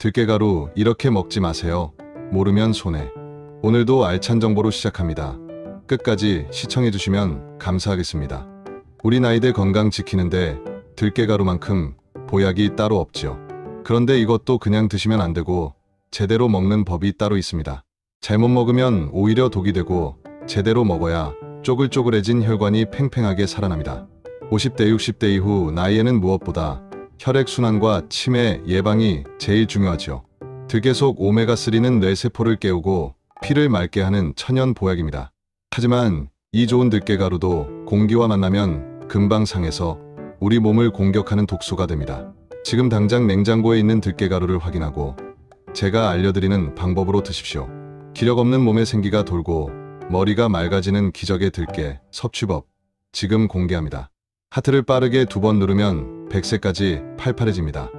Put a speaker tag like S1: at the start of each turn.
S1: 들깨가루 이렇게 먹지 마세요. 모르면 손해. 오늘도 알찬 정보로 시작합니다. 끝까지 시청해주시면 감사하겠습니다. 우리 나이들 건강 지키는데 들깨가루만큼 보약이 따로 없지요. 그런데 이것도 그냥 드시면 안 되고 제대로 먹는 법이 따로 있습니다. 잘못 먹으면 오히려 독이 되고 제대로 먹어야 쪼글쪼글해진 혈관이 팽팽하게 살아납니다. 50대 60대 이후 나이에는 무엇보다 혈액순환과 치매 예방이 제일 중요하죠. 들깨 속 오메가3는 뇌세포를 깨우고 피를 맑게 하는 천연 보약입니다. 하지만 이 좋은 들깨가루도 공기와 만나면 금방 상해서 우리 몸을 공격하는 독소가 됩니다. 지금 당장 냉장고에 있는 들깨가루를 확인하고 제가 알려드리는 방법으로 드십시오. 기력 없는 몸에 생기가 돌고 머리가 맑아지는 기적의 들깨 섭취법 지금 공개합니다. 하트를 빠르게 2번 누르면 100세까지 팔팔해집니다.